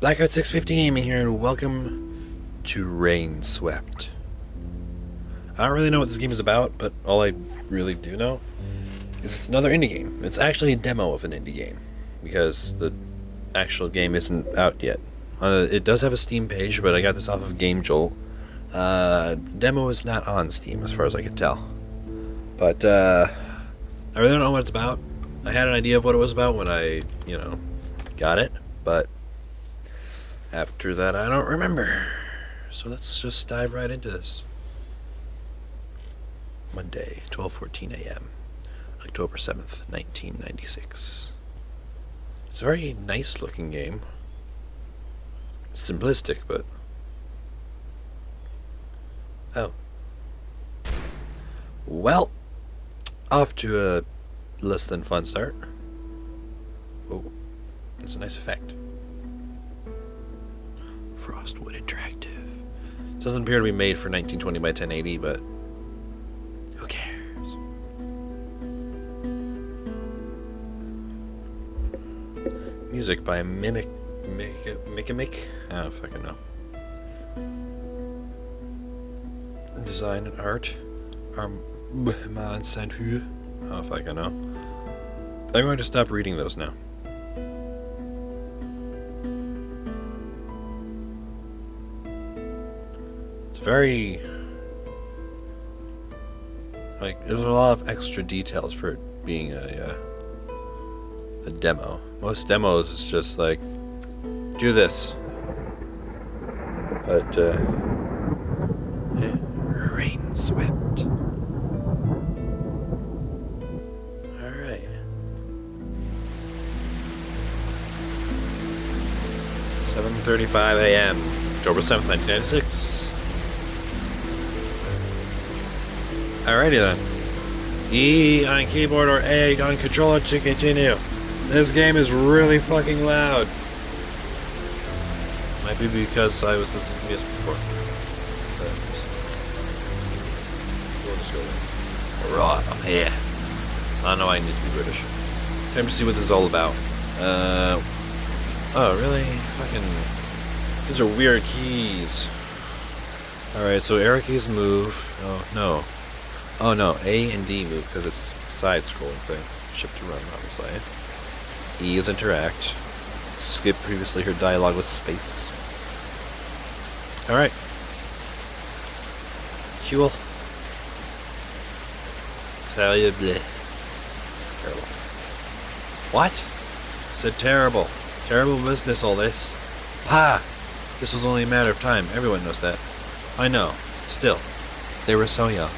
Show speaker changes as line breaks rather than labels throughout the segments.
Blackout 650 Gaming here, and welcome to Rainswept. I don't really know what this game is about, but all I really do know is it's another indie game. It's actually a demo of an indie game, because the actual game isn't out yet. It does have a Steam page, but I got this off of Game Jolt. Demo is not on Steam, as far as I can tell. But, I really don't know what it's about. I had an idea of what it was about when I, got it, but after that, I don't remember. So let's just dive right into this. Monday, 12:14 a.m., October 7th, 1996. It's a very nice looking game. Simplistic, but... Oh. Well, off to a less than fun start. Oh, that's a nice effect. Frostwood Interactive. It doesn't appear to be made for 1920 by 1080, but who cares? Music by Mimic. I don't fucking know. Design and art. Armand Saint-Hugh. I don't fucking know. I'm going to stop reading those now. Very, there's a lot of extra details for it being a demo. Most demos is just like, do this, but Rainswept. All right. 7:35 a.m. October 7th, 1996. Alrighty then. E on keyboard or A on controller to continue. This game is really fucking loud. Might be because I was listening to music before. We'll just go there. Right, I'm here. I know I need to be British. Time to see what this is all about. Oh, really? Fucking... These are weird keys. Alright, so arrow keys move. Oh, no. Oh no, A and D move because it's side-scrolling thing. Shift to run, obviously. E is interact. Skip previously heard dialogue with space. Alright. Cool. Tell you bleh. Terrible. What? I said terrible. Terrible business, all this. Ha! This was only a matter of time. Everyone knows that. I know. Still. They were so young.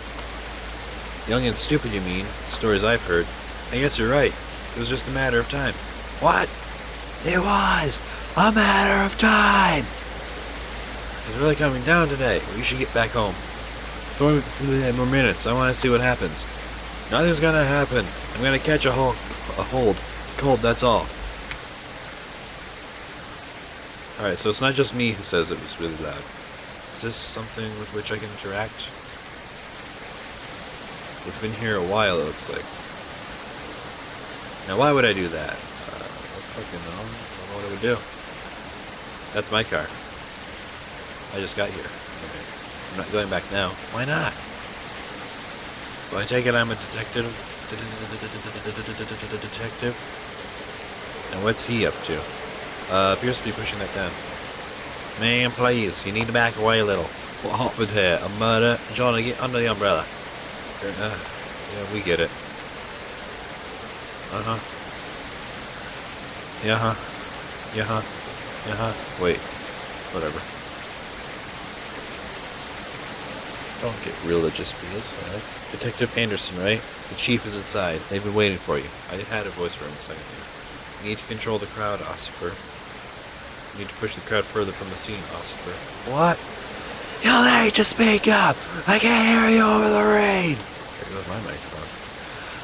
Young and stupid, you mean? Stories I've heard. I guess you're right. It was just a matter of time. What? It was a matter of time! It's really coming down today. We should get back home. Throw me more minutes. I want to see what happens. Nothing's gonna happen. I'm gonna catch a hold. Cold, that's all. Alright, so it's not just me who says it was really loud. Is this something with which I can interact? We've been here a while, it looks like. Now, why would I do that? I fucking know. I don't know what I would do. That's my car. I just got here. Okay. I'm not going back now. Why not? Well, I take it I'm a detective. Detective? And what's he up to? Appears to be pushing that down. Man, please, you need to back away a little. What happened here? A murder? Johnny, get under the umbrella. Yeah, we get it. Uh-huh. Yeah-huh. Yeah-huh. Yeah-huh. Wait. Whatever. Don't get religious, please. Right? Detective Anderson, right? The chief is inside. They've been waiting for you. I had a voice for him a second ago. You need to control the crowd, Ossifer. You need to push the crowd further from the scene, Ossifer. What? You need to speak up! I can't hear you over the rain! There goes my microphone.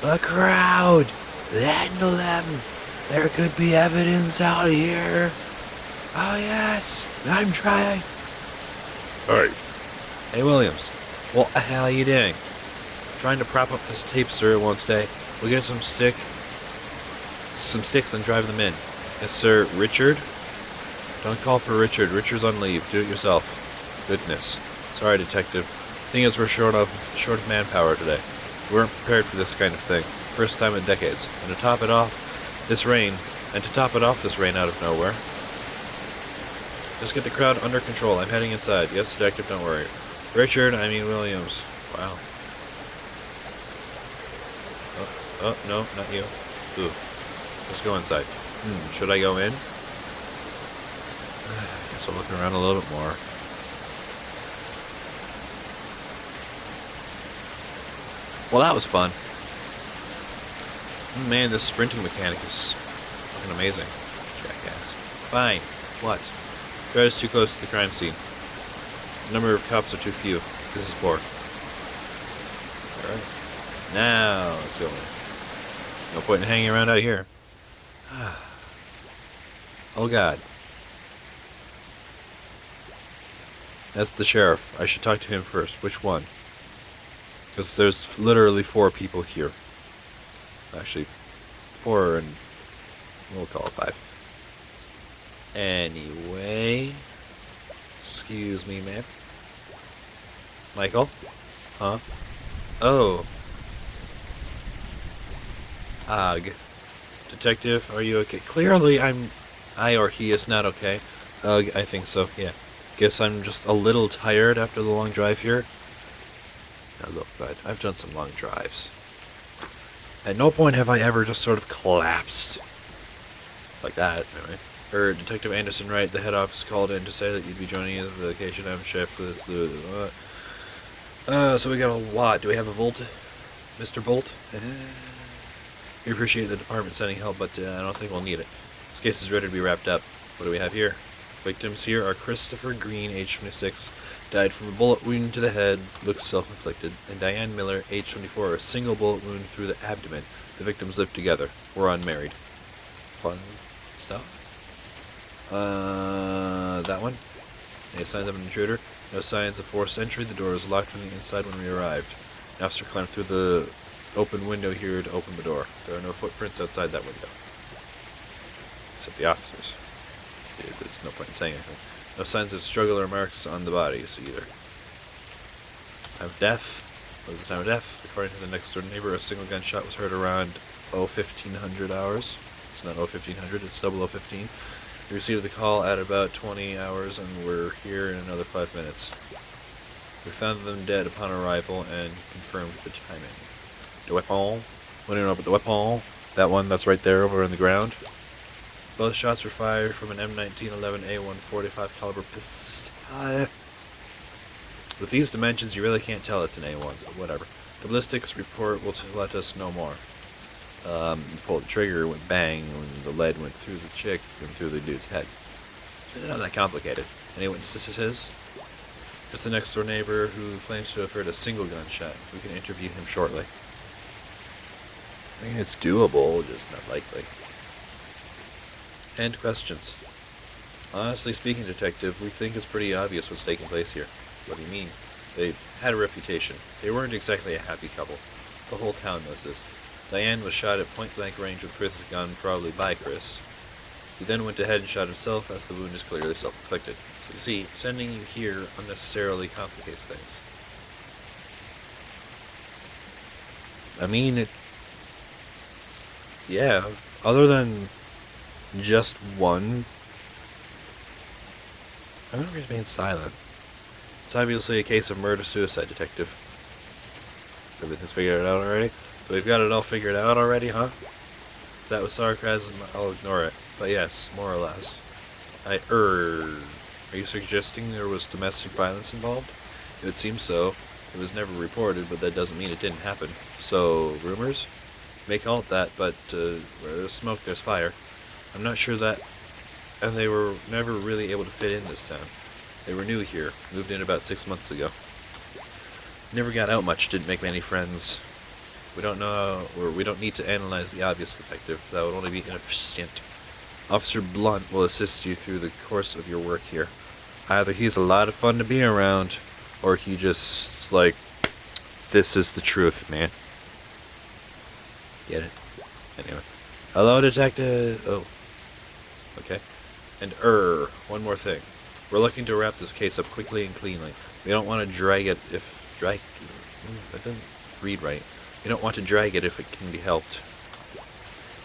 The crowd! Handle them! There could be evidence out here! Oh yes! I'm trying! Hey! Hey Williams, what the hell are you doing? Trying to prop up this tape, sir, it won't stay. We'll get some sticks and drive them in. Yes, sir. Richard? Don't call for Richard. Richard's on leave. Do it yourself. Goodness. Sorry, Detective. Thing is, we're short of manpower today. We weren't prepared for this kind of thing. First time in decades. And to top it off, this rain out of nowhere. Just get the crowd under control. I'm heading inside. Yes, Detective, don't worry. Richard, I mean Williams. Wow. Oh, no, not you. Ooh. Let's go inside. Should I go in? I guess I'll look around a little bit more. Well, that was fun. Man, this sprinting mechanic is fucking amazing. Jackass. Fine. What? Crowd is too close to the crime scene. The number of cops are too few. This is poor. Alright. Now, let's go in. No point in hanging around out here. Oh God. That's the sheriff. I should talk to him first. Which one? Because there's literally 4 people here. Actually, 4 and we'll call it 5. Anyway. Excuse me, man. Michael? Huh? Oh. Ugh. Detective, are you okay? Clearly I or he is not okay. Ugh, I think so, yeah. Guess I'm just a little tired after the long drive here. Now look, bud, I've done some long drives. At no point have I ever just sort of collapsed. Like that, anyway. Heard Detective Anderson Wright, the head office, called in to say that you'd be joining the vacation. I'm chef with so we got a lot. Do we have a Volt? Mr. Volt? We appreciate the department sending help, but I don't think we'll need it. This case is ready to be wrapped up. What do we have here? Victims here are Christopher Green, age 26, died from a bullet wound to the head, looks self-inflicted, and Diane Miller, age 24, a single bullet wound through the abdomen. The victims lived together. Were unmarried. Fun stuff. That one. Any signs of an intruder? No signs of forced entry. The door was locked from the inside when we arrived. An officer climbed through the open window here to open the door. There are no footprints outside that window. Except the officers. There's no point in saying anything. No signs of struggle or marks on the bodies either. Time of death. What was the time of death? According to the next door neighbor, a single gunshot was heard around 1500 hours. It's not 1500, it's 0015. We received the call at about 20 hours and we're here in another 5 minutes. We found them dead upon arrival and confirmed the timing. The weapon. What do you know about the weapon? That one that's right there over on the ground. Both shots were fired from an M1911A1 caliber pistol. With these dimensions, you really can't tell it's an A1, but whatever. The ballistics report will let us know more. You pulled the trigger, went bang, when the lead went through the chick and through the dude's head. It's not that complicated. Any witnesses his? Just the next door neighbor who claims to have heard a single gunshot. We can interview him shortly. I mean, it's doable, just not likely. End questions. Honestly speaking, Detective, we think it's pretty obvious what's taking place here. What do you mean? They had a reputation. They weren't exactly a happy couple. The whole town knows this. Diane was shot at point-blank range with Chris's gun, probably by Chris. He then went ahead and shot himself, as the wound is clearly self-inflicted. So you see, sending you here unnecessarily complicates things. I mean, yeah, other than just one, I don't know if he's being silent. It's obviously a case of murder-suicide, Detective. Everything's figured out already? So we've got it all figured out already, huh? If that was sarcasm, I'll ignore it. But yes, more or less. Are you suggesting there was domestic violence involved? It would seem so. It was never reported, but that doesn't mean it didn't happen. So, rumors? May call it that, but where there's smoke, there's fire. I'm not sure that... And they were never really able to fit in this town. They were new here, moved in about 6 months ago. Never got out much, didn't make many friends. We don't know, or we don't need to analyze the obvious, Detective. That would only be inefficient. Officer Blunt will assist you through the course of your work here. Either he's a lot of fun to be around, or he just, like, this is the truth, man. Get it? Anyway. Hello, Detective. Oh. Okay. And one more thing. We're looking to wrap this case up quickly and cleanly. We don't want to drag it if that doesn't read right. We don't want to drag it if it can be helped.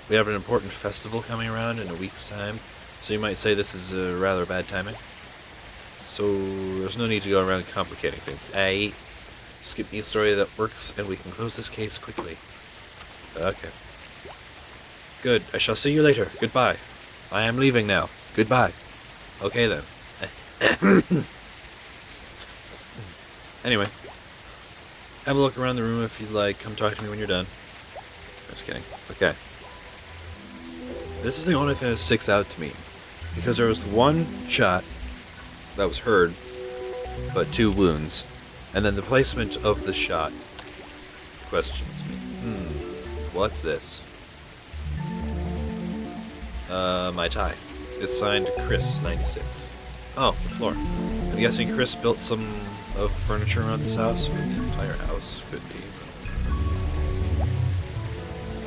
We have an important festival coming around in a week's time, so you might say this is rather bad timing. So there's no need to go around complicating things. Just give me a story that works and we can close this case quickly. Okay. Good. I shall see you later. Goodbye. I am leaving now. Goodbye. Okay then. Anyway. Have a look around the room if you'd like. Come talk to me when you're done. Just kidding. Okay. This is the only thing that sticks out to me. Because there was one shot that was heard, but 2 wounds. And then the placement of the shot questions me. What's this? My tie. It's signed Chris, 96. Oh, the floor. I'm guessing Chris built some of the furniture around this house, or the entire house could be.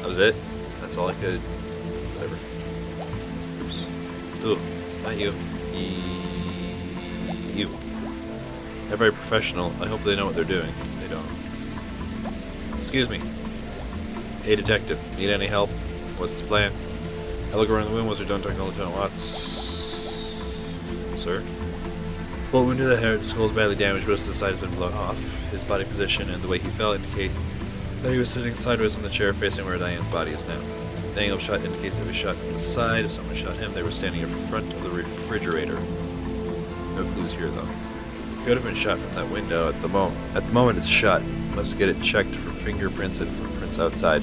That was it? That's all I could. Whatever. Oops. Ooh, not you. You. They're very professional. I hope they know what they're doing. They don't. Excuse me. Hey, detective. Need any help? What's the plan? I look around the room. Was there don't talk to Lieutenant Watts? Sir? Bullet wound to the head, skull's badly damaged, most of the side has been blown off. His body position and the way he fell indicate that he was sitting sideways on the chair facing where Diane's body is now. The angle of shot indicates that he was shot from the side. If someone shot him, they were standing in front of the refrigerator. No clues here, though. Could have been shot from that window at the moment. At the moment it's shut. Must get it checked for fingerprints and footprints outside.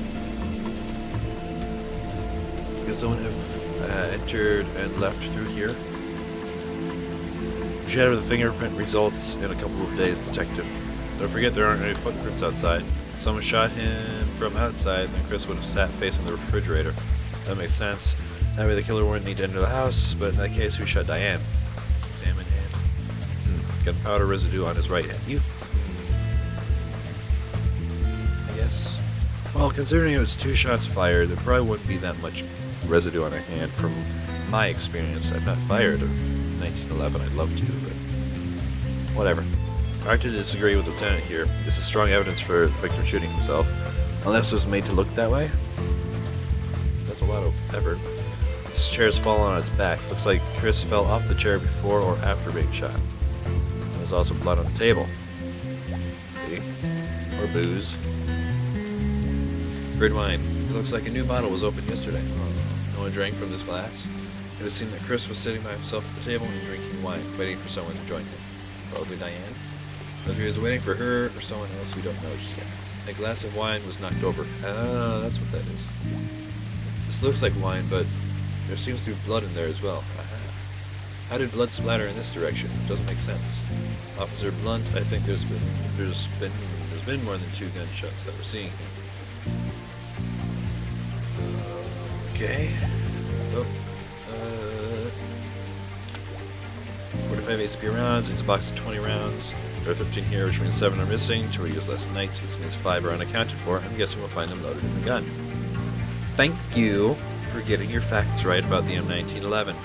Could someone have entered and left through here? We should have the fingerprint results in a couple of days, detective. Don't forget there aren't any footprints outside. If someone shot him from outside, then Chris would have sat facing the refrigerator. That makes sense. That way the killer wouldn't need to enter the house, but in that case, who shot Diane? Examine hand. Gunpowder residue on his right hand. You? Yes. Well, considering it was 2 shots fired, there probably wouldn't be that much residue on her hand. From my experience, I've not fired a 1911. I'd love to, but whatever. Hard to disagree with the lieutenant here. This is strong evidence for the victim shooting himself. Unless it was made to look that way. That's a lot of effort. This chair's fallen on its back. Looks like Chris fell off the chair before or after being shot. There's also blood on the table. See? Or booze. Red wine. It looks like a new bottle was opened yesterday. No one drank from this glass. It would seem that Chris was sitting by himself at the table and drinking wine, waiting for someone to join him. Probably Diane. Whether he was waiting for her or someone else, we don't know yet. A glass of wine was knocked over. Ah, that's what that is. This looks like wine, but there seems to be blood in there as well. Aha. How did blood splatter in this direction? Doesn't make sense. Officer Blunt, I think there's been more than 2 gunshots that we're seeing here. Okay. Oh. 45 ACP rounds. It's a box of 20 rounds. There are 13 here, which means 7 are missing. 2 were used last night. This means 5 are unaccounted for. I'm guessing we'll find them loaded in the gun. Thank you for getting your facts right about the M1911.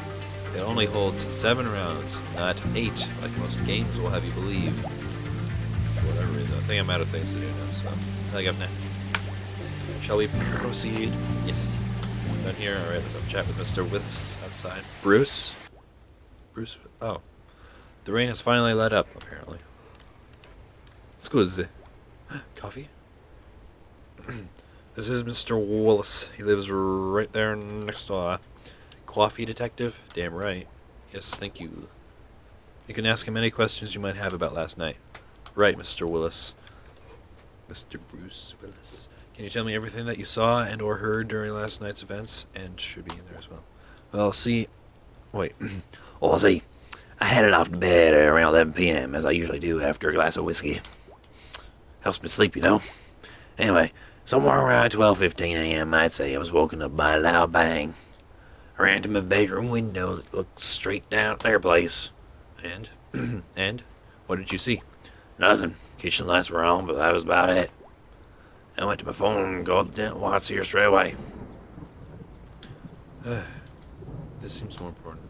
It only holds 7 rounds, not 8, like most games will have you believe. For whatever reason. I think I'm out of things to do now, so I think I've now. Shall we proceed? Yes. Done here. Alright, let's have a chat with Mr. Willis outside. Bruce? Bruce? Oh. The rain has finally let up, apparently. Scusi. Coffee? This is Mr. Willis. He lives right there next door. Coffee detective? Damn right. Yes, thank you. You can ask him any questions you might have about last night. Right, Mr. Willis. Mr. Bruce Willis. Can you tell me everything that you saw and or heard during last night's events? And should be in there as well. Well, see... Wait.
Well, see, I headed off to bed at around 11 p.m., as I usually do after a glass of whiskey. Helps me sleep, you know. Anyway, somewhere around 12:15 a.m., I'd say, I was woken up by a loud bang. I ran to my bedroom window that looked straight down at their place.
And? And? What did you see?
Nothing. Kitchen lights were on, but that was about it. I went to my phone and called Lieutenant Watts here straight away.
This seems more important.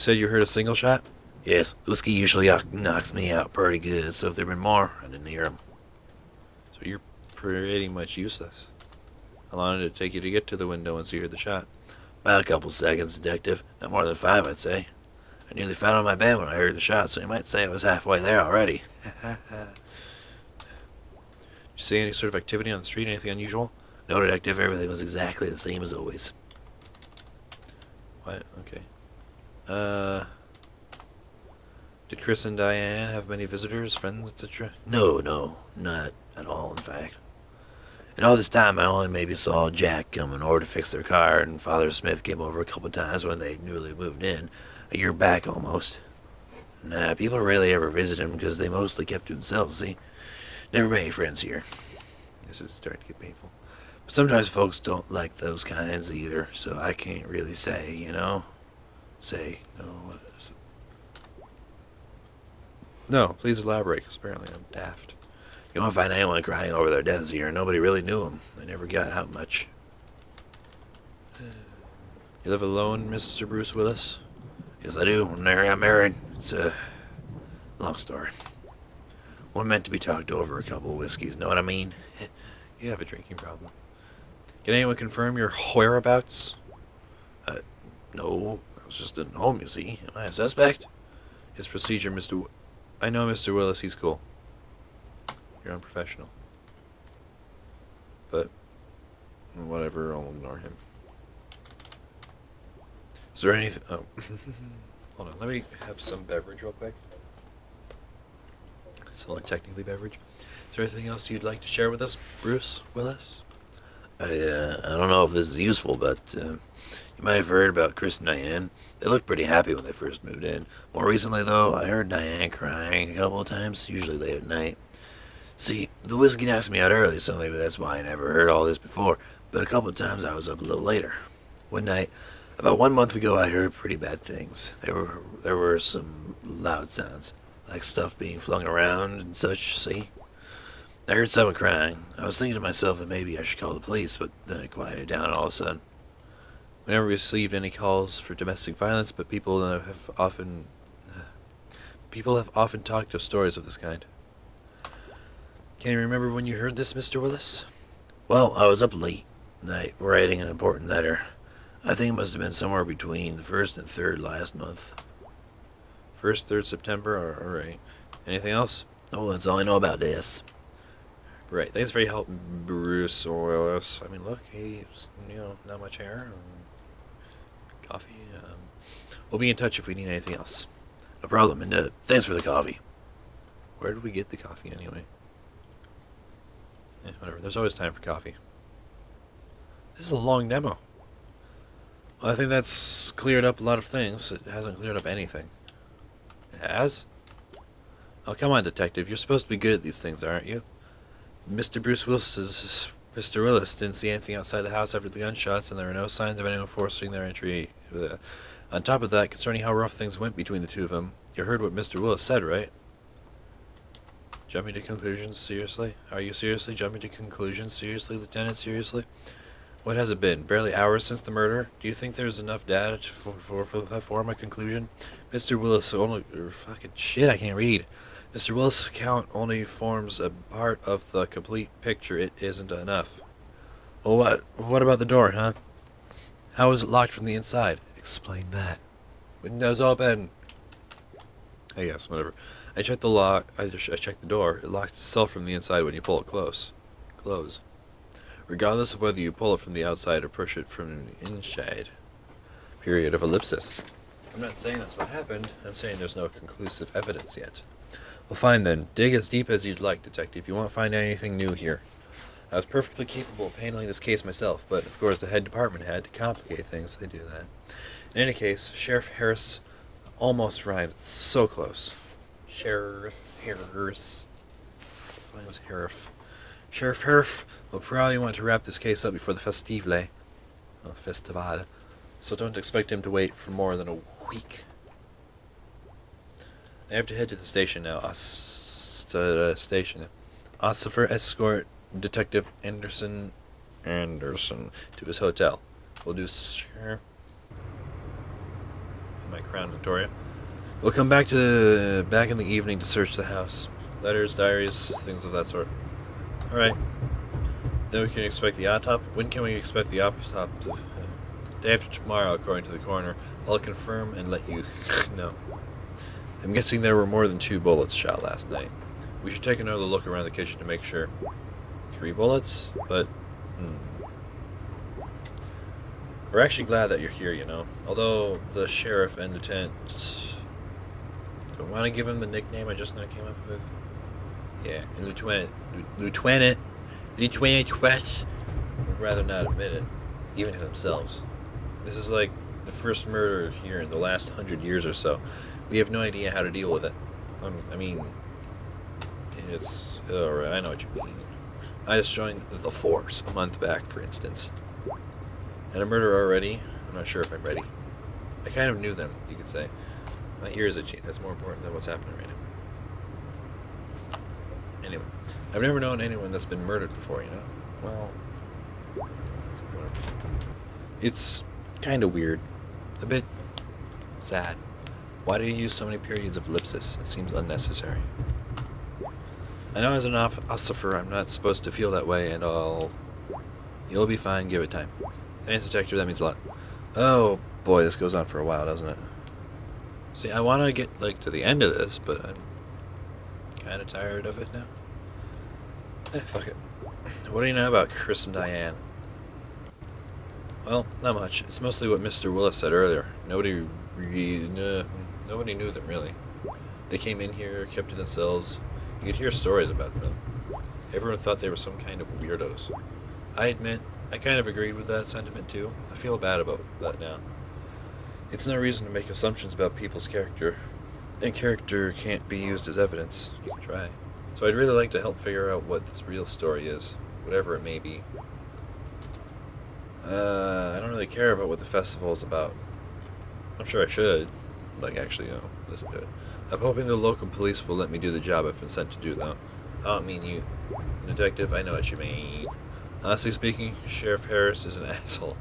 said you heard a single shot?
Yes, whiskey usually knocks me out pretty good, so if there'd been more, I didn't hear 'em.
So you're pretty much useless. How long did it take you to get to the window once you heard the shot?
About a couple seconds, Detective. Not more than 5, I'd say. I nearly fell on my bed when I heard the shot, so you might say I was halfway there already.
Did you see any sort of activity on the street? Anything unusual?
No, Detective, everything was exactly the same as always.
What? Okay. Did Chris and Diane have many visitors, friends, etc.?
No, not at all, in fact. And all this time, I only maybe saw Jack coming over to fix their car, and Father Smith came over a couple of times when they newly moved in, a year back almost. Nah, people rarely ever visit him because they mostly kept to themselves, see? Never made any friends here.
This is starting to get painful.
But sometimes folks don't like those kinds either, so I can't really say, you know? No.
No, please elaborate, because apparently I'm daft.
You won't find anyone crying over their deaths here. Nobody really knew them. They never got out much.
You live alone, Mr. Bruce Willis?
Yes, I do. When I got married, it's a long story. One meant to be talked over a couple of whiskeys, know what I mean?
You have a drinking problem. Can anyone confirm your whereabouts?
No. I was just at home, you see. Am I a suspect?
His procedure, I know Mr. Willis, he's cool. You're unprofessional. But, whatever, I'll ignore him. Is there anything... Oh. Hold on, let me have some beverage real quick. It's not technically beverage. Is there anything else you'd like to share with us, Bruce Willis?
I don't know if this is useful, but you might have heard about Chris and Diane. They looked pretty happy when they first moved in. More recently, though, I heard Diane crying a couple of times, usually late at night. See, the whiskey knocks me out early, so maybe that's why I never heard all this before, but a couple of times I was up a little later. One night, about 1 month ago, I heard pretty bad things. There were some loud sounds, like stuff being flung around and such, see? I heard someone crying. I was thinking to myself that maybe I should call the police, but then it quieted down all of a sudden.
We never received any calls for domestic violence, but people have often talked of stories of this kind. Can you remember when you heard this, Mr. Willis?
Well, I was up late night writing an important letter. I think it must have been somewhere between the 1st and 3rd last month.
1st, 3rd September, alright. Anything else?
Oh, that's all I know about this.
Right, thanks for your help, Bruce Willis. I mean, look, he's, not much hair. Coffee. We'll be in touch if we need anything else.
No problem, and thanks for the coffee.
Where did we get the coffee anyway? Whatever, there's always time for coffee. This is a long demo. Well, I think that's cleared up a lot of things. It hasn't cleared up anything. It has? Oh, come on, detective. You're supposed to be good at these things, aren't you? Mr. Mr. Willis didn't see anything outside the house after the gunshots, and there were no signs of anyone forcing their entry. On top of that, concerning how rough things went between the two of them, you heard what Mr. Willis said, right? Jumping to conclusions, seriously? Are you seriously jumping to conclusions? Seriously, Lieutenant? Seriously? What has it been? Barely hours since the murder? Do you think there's enough data to form a conclusion? Mr. Willis only... fucking shit, I can't read. Mr. Willis' account only forms a part of the complete picture. It isn't enough. Well, what about the door, huh? How was it locked from the inside? Explain that. Windows open. I guess, whatever. I checked the lock. I checked the door. It locks itself from the inside when you pull it close. Close. Regardless of whether you pull it from the outside or push it from the inside. Period of ellipsis. I'm not saying that's what happened. I'm saying there's no conclusive evidence yet. Well, fine then. Dig as deep as you'd like, detective. You won't find anything new here. I was perfectly capable of handling this case myself, but of course the head department had to complicate things. They do that. In any case, Sheriff Harris almost rhymed. So close. Sheriff Harris. Mine was Harif. Sheriff Harris will probably want to wrap this case up before the festival. So don't expect him to wait for more than a week. I have to head to the station now. Ossifer escort Detective Anderson to his hotel. We'll do sure. my Crown Victoria. We'll come back in the evening to search the house. Letters, diaries, things of that sort. Alright. Then we can expect the autopsy. When can we expect the autopsy? Day after tomorrow, according to the coroner. I'll confirm and let you know. I'm guessing there were more than 2 bullets shot last night. We should take another look around the kitchen to make sure. 3 bullets? But, We're actually glad that you're here, you know. Although the sheriff and lieutenant... Do I want to give him the nickname I just now came up with? Yeah, and Lieutenant West would rather not admit it, even to themselves. This is like the first murder here in the last 100 years or so. We have no idea how to deal with it. I mean, it's... Alright, I know what you mean. I just joined the force a month back, for instance. And a murder already? I'm not sure if I'm ready. I kind of knew them, you could say. My ears itchy. That's more important than what's happening right now. Anyway, I've never known anyone that's been murdered before, you know? Well, whatever. It's kind of weird. A bit sad. Why do you use so many periods of ellipsis? It seems unnecessary. I know as an officer I'm not supposed to feel that way, and you'll be fine, give it time. Thanks, detective, that means a lot. Oh boy, this goes on for a while, doesn't it? See, I want to get, like, to the end of this, but I'm kind of tired of it now. Fuck it. What do you know about Chris and Diane? Well, not much. It's mostly what Mr. Willis said earlier. Nobody knew them, really. They came in here, kept to themselves. You could hear stories about them. Everyone thought they were some kind of weirdos. I admit, I kind of agreed with that sentiment, too. I feel bad about that now. It's no reason to make assumptions about people's character. And character can't be used as evidence. You can try. So I'd really like to help figure out what this real story is, whatever it may be. I don't really care about what the festival is about. I'm sure I should, like, actually, listen to it. I'm hoping the local police will let me do the job I've been sent to do, though. I don't mean you, detective. I know what you mean. Honestly speaking, Sheriff Harris is an asshole.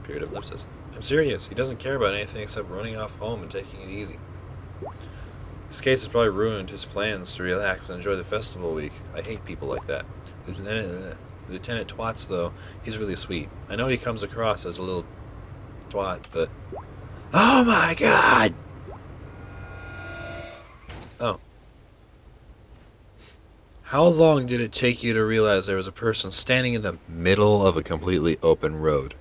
Period of ellipsis. I'm serious. He doesn't care about anything except running off home and taking it easy. This case has probably ruined his plans to relax and enjoy the festival week. I hate people like that. Lieutenant Twats, though, he's really sweet. I know he comes across as a little twat, but... Oh my god! Oh. How long did it take you to realize there was a person standing in the middle of a completely open road?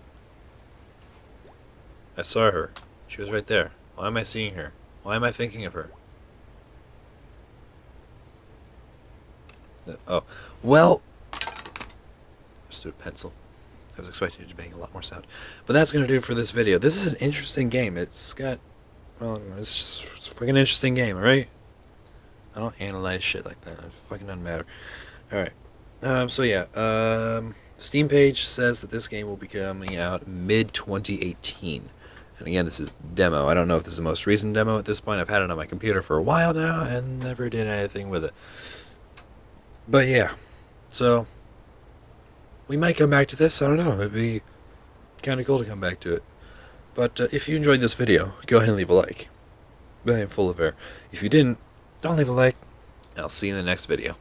I saw her. She was right there. Why am I seeing her? Why am I thinking of her? Oh. Well... Just a pencil. I was expecting it to make a lot more sound. But that's going to do it for this video. This is an interesting game. It's got... Well, it's just a fucking interesting game, alright? I don't analyze shit like that. It fucking doesn't matter. Alright. So yeah. Steam page says that this game will be coming out mid-2018. And again, this is demo. I don't know if this is the most recent demo at this point. I've had it on my computer for a while now and never did anything with it. But yeah. So... we might come back to this, I don't know, it'd be kind of cool to come back to it. But if you enjoyed this video, go ahead and leave a like. I am full of air. If you didn't, don't leave a like. I'll see you in the next video.